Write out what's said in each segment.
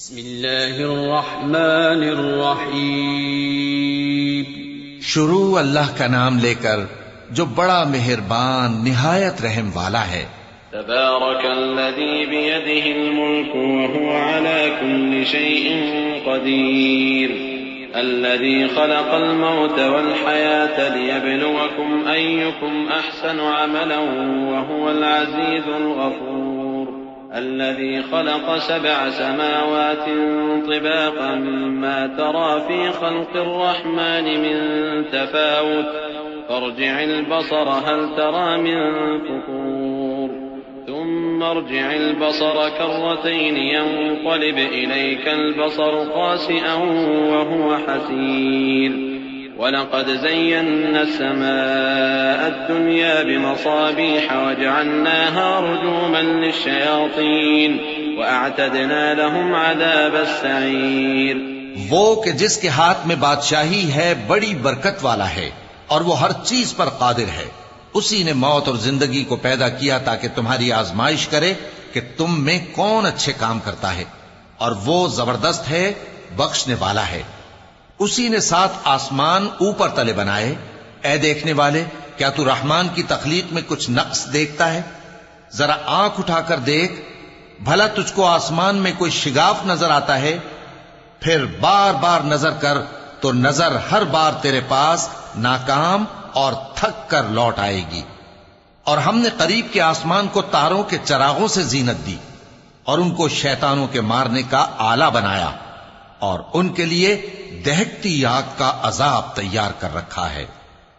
बिस्मिल्लाहिर्रहमानिर्रहीम। शुरू अल्लाह का नाम लेकर जो बड़ा मेहरबान निहायत रहम वाला है। तबारकल्लज़ी बियदिहिल मुल्कु व हुवा अला कुल्लि शैइन क़दीर। अल्लज़ी खलक़ल मौत वल हयात लियब्लुवकुम अय्युकुम अहसनु अमलन व हुवल अज़ीज़ुल गफूर। الذي خلق 7 سماوات طباقا ما ترى في خلق الرحمن من تفاوت فارجع البصر هل ترى من فطور ثم ارجع البصر كرتين ينقلب إليك البصر خاسئا وهو حسير ولقد زينا السماء الدنيا بمصابيح وجعلناها رجوما للشياطين وأعتدنا لهم عذاب السعير। वो कि जिसके हाथ में बादशाही है बड़ी बरकत वाला है और वो हर चीज पर कादिर है। उसी ने मौत और जिंदगी को पैदा किया ताकि तुम्हारी आजमाइश करे कि तुम में कौन अच्छे काम करता है, और वो जबरदस्त है, बख्शने वाला है। उसी ने 7 आसमान ऊपर तले बनाए। ऐ देखने वाले, क्या तू रहमान की तखलीक में कुछ नक्स देखता है? जरा आंख उठाकर देख, भला तुझको आसमान में कोई शिगाफ नजर आता है? फिर बार बार नजर कर तो नजर हर बार तेरे पास नाकाम और थक कर लौट आएगी। और हमने करीब के आसमान को तारों के चरागों से जीनत दी और उनको शैतानों के मारने का आला बनाया, और उनके लिए दहकती आग का अजाब तैयार कर रखा है।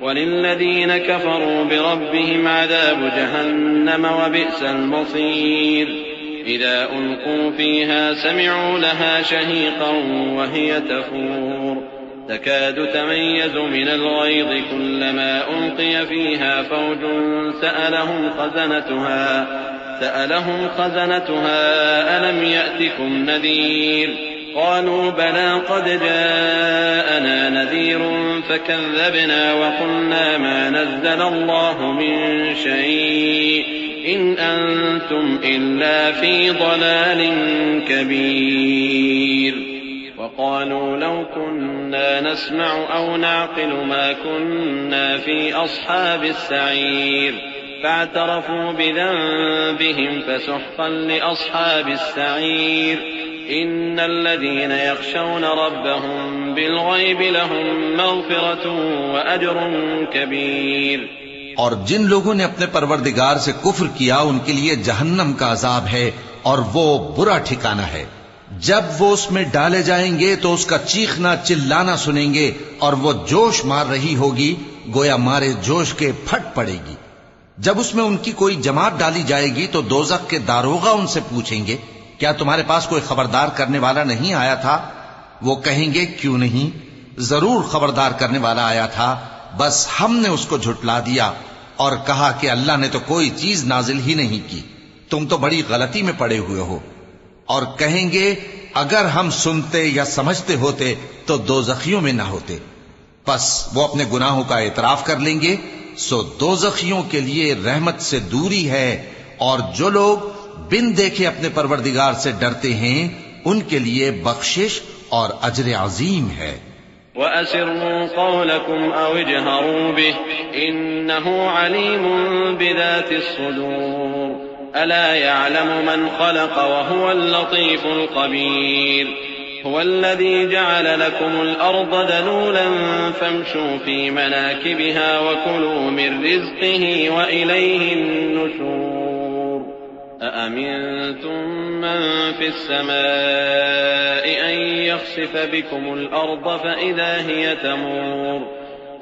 वलिल्लज़ीन कफ़रू बिरब्बिहिम अज़ाबु जहन्नम व बि'सल मसीर। इज़ा उल्क़ू फ़ीहा समि'ू लहा शहीक़न व हिय तफ़ूर तकादु तमय्यज़ु मिनल ग़यज़ि कुल्लमा उल्क़िय फ़ीहा फ़ौजुन सअलहुम ख़ज़नतुहा अलम यअतिकुम नज़ीर قالوا بلى قد جاءنا نذير فكذبنا وقلنا ما نزل الله من شيء إن أنتم إلا في ضلال كبير وقالوا لو كنا نسمع أو نعقل ما كنا في أصحاب السعير فاعترفوا بذنبهم فسحقا لأصحاب السعير إن الذين يخشون ربهم بالغيب لهم مغفرة وأجر كبيर। और जिन लोगों ने अपने परवरदिगार से कुफ्र किया उनके लिए जहन्नम का अजाब है और वो बुरा ठिकाना है। जब वो उसमें डाले जाएंगे तो उसका चीखना चिल्लाना सुनेंगे और वो जोश मार रही होगी, गोया मारे जोश के फट पड़ेगी। जब उसमें उनकी कोई जमात डाली जाएगी तो दोज़ख के दारोगा उनसे पूछेंगे, क्या तुम्हारे पास कोई खबरदार करने वाला नहीं आया था? वो कहेंगे, क्यों नहीं, जरूर खबरदार करने वाला आया था, बस हमने उसको झुटला दिया और कहा कि अल्लाह ने तो कोई चीज नाजिल ही नहीं की, तुम तो बड़ी गलती में पड़े हुए हो। और कहेंगे, अगर हम सुनते या समझते होते तो दोज़खियों में ना होते। बस वो अपने गुनाहों का एतराफ कर लेंगे, सो दोज़खियों के लिए रहमत से दूरी है, और जो लोग बिन देखे अपने परवरदिगार से डरते हैं उनके लिए बख्शिश और अजर अजीम है। वअसिर्रू क़ौलकुम औ इजहरू बिह इन्नहु अलीमुन बिज़ातिस सुदूर अला यअलमु मन खलक़ व हुवल लतीफ़ुल ख़बीर हुवल्लज़ी जअल लकुमुल अर्ज़ दलूलन फम्शू फ़ी मनाकिबिहा व कुलू मिन रिज़्क़िही व इलैहिन नुशूर। أأمنتم من في السماء أن يخسف بكم الأرض فإذا هي تمور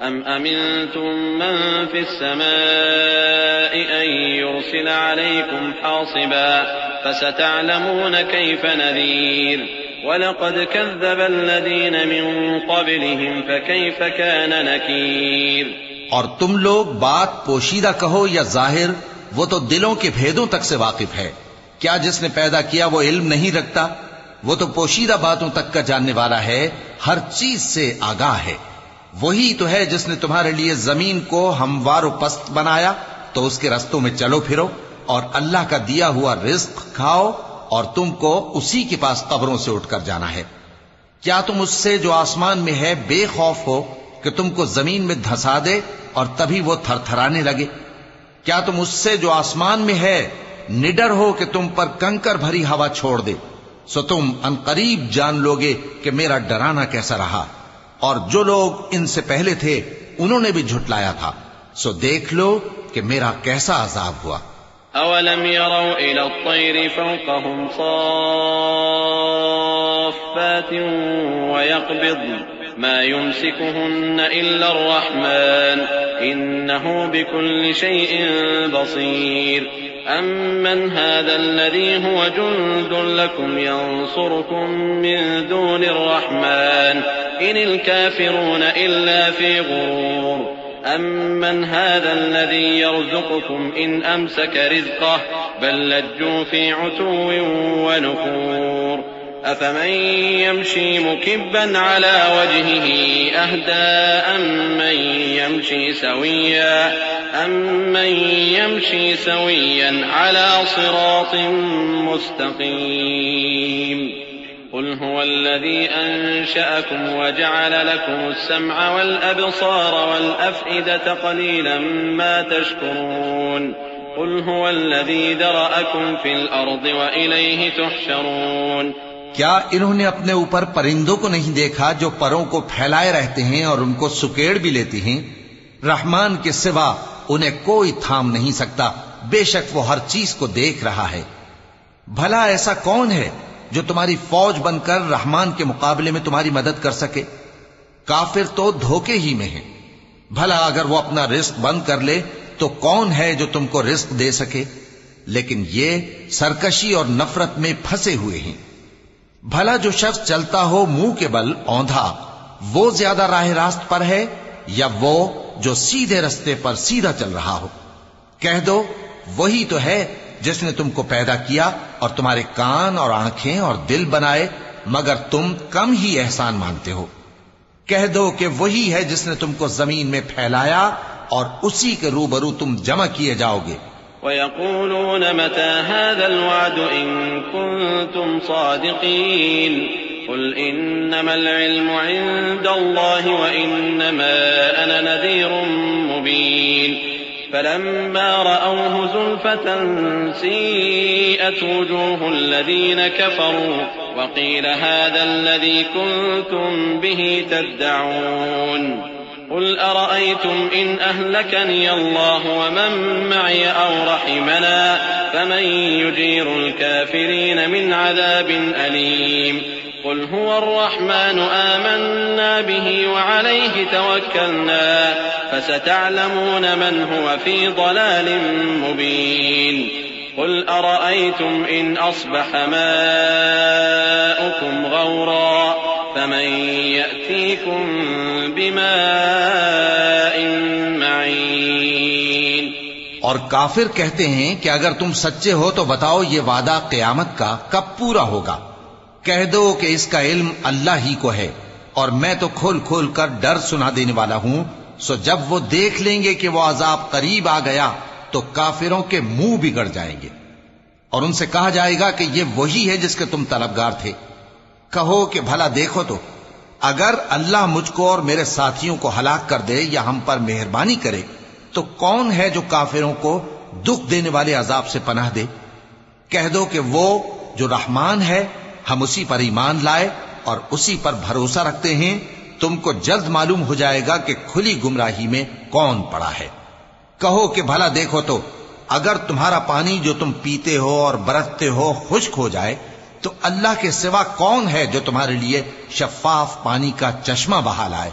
أم أمنتم من في السماء أن يرسل عليكم حاصبا فستعلمون كيف نذير ولقد كذب الذين من قبلهم فكيف كان نكير। और तुम लोग बात पोशीदा कहो या जाहिर, वो तो दिलों के भेदों तक से वाकिफ है। क्या जिसने पैदा किया वो इल्म नहीं रखता? वो तो पोशीदा बातों तक का जानने वाला है, हर चीज से आगाह है। वही तो है जिसने तुम्हारे लिए जमीन को हमवार पस्त बनाया तो उसके रस्तों में चलो फिरो और अल्लाह का दिया हुआ रिज्क खाओ और तुमको उसी के पास कब्रों से उठकर जाना है। क्या तुम उससे जो आसमान में है बेखौफ हो कि तुमको जमीन में धंसा दे और तभी वो थरथराने लगे? क्या तुम उससे जो आसमान में है निडर हो कि तुम पर कंकर भरी हवा छोड़ दे? सो तुम अनकरीब जान लोगे कि मेरा डराना कैसा रहा। और जो लोग इनसे पहले थे उन्होंने भी झुटलाया था, सो देख लो कि मेरा कैसा अजाब हुआ। अवलम यरौ इला अत्तैरि फौक़हुम साफ़्फ़ातिन व यक़बिज़्न मा युमसिकुहुन्न इल्ला अर्रहमान इन्नहु बिकुल्लि शैइन बसीर अम्मन हाज़ल्लज़ी हुव जुंदुन लकुम यंसुरुकुम मिन दूनिर रहमान इनिल काफ़िरून इल्ला फ़ी गुरूर अम्मन हाज़ल्लज़ी यर्ज़ुक़ुकुम इन अमसक रिज़क़हु बल लज्जू फ़ी उतुव्विन व नुफ़ूर अफ़मन यमशी मुकिब्बन अला वजहिही अहदा अम्मन यमशी सविय्यन अला सिरातिन मुस्तक़ीम क़ुल हुवल्लज़ी अंशअकुम व जअल लकुमुस-समअ वल अबसार वल अफ़इदत क़लीलन मा तशकुरून क़ुल हुवल्लज़ी ज़रअकुम फ़िल अर्ज़ि व इलैहि तुहशरून। क्या इन्होंने अपने ऊपर परिंदों को नहीं देखा जो परों को फैलाए रहते हैं और उनको सुकेड़ भी लेते हैं? रहमान के सिवा उन्हें कोई थाम नहीं सकता, बेशक वो हर चीज को देख रहा है। भला ऐसा कौन है जो तुम्हारी फौज बनकर रहमान के मुकाबले में तुम्हारी मदद कर सके? काफिर तो धोखे ही में है। भला अगर वो अपना रिस्क बंद कर ले तो कौन है जो तुमको रिस्क दे सके? लेकिन ये सरकशी और नफरत में फंसे हुए हैं। भला जो शख्स चलता हो मुंह के बल औंधा, वो ज्यादा राह रास्त पर है या वो जो सीधे रास्ते पर सीधा चल रहा हो? कह दो, वही तो है जिसने तुमको पैदा किया और तुम्हारे कान और आंखें और दिल बनाए, मगर तुम कम ही एहसान मानते हो। कह दो कि वही है जिसने तुमको जमीन में फैलाया और उसी के रूबरू तुम जमा किए जाओगे। वयक़ूलून मता हाज़ल वअदु इन कुन्तुम सादिक़ीन क़ुल इन्नमल इल्मु इंदल्लाहि व इन्नमा अना नज़ीरुम मुबीन फलम्मा रअवहु ज़ुल्फ़तन सीअत वुजूहुल लज़ीन कफ़रू व क़ील हाज़ल लज़ी कुन्तुम बिही तद्दऊन क़ुल अरअयतुम इन अहलकनी अल्लाहु व मन मअय औ रहिमना फमन युजीरुल काफ़िरीन मिन अज़ाबिन अलीम क़ुल हुवर रहमानु आमन्ना बिही व अलैहि तवक्कलना फसतअलमून मन हुव फ़ी ضलालिन मुबीन क़ुल अरअयतुम इन अस्बह माउकुम गौरा फमन यअतीकुम बिमाइन मईन। और काफिर कहते हैं कि अगर तुम सच्चे हो तो बताओ ये वादा क़यामत का कब पूरा होगा? कह दो कि इसका इल्म अल्लाह ही को है और मैं तो खोल खोल कर डर सुना देने वाला हूं। सो जब वो देख लेंगे कि वो अजाब करीब आ गया तो काफिरों के मुंह बिगड़ जाएंगे और उनसे कहा जाएगा कि ये वही है जिसके तुम तलबगार थे। कहो कि भला देखो तो, अगर अल्लाह मुझको और मेरे साथियों को हलाक कर दे या हम पर मेहरबानी करे तो कौन है जो काफिरों को दुख देने वाले अजाब से पनाह दे? कह दो कि वो जो रहमान है, हम उसी पर ईमान लाए और उसी पर भरोसा रखते हैं। तुमको जल्द मालूम हो जाएगा कि खुली गुमराही में कौन पड़ा है। कहो कि भला देखो तो, अगर तुम्हारा पानी जो तुम पीते हो और बरतते हो खुश्क हो जाए तो अल्लाह के सिवा कौन है जो तुम्हारे लिए शफाफ पानी का चश्मा बहा लाए?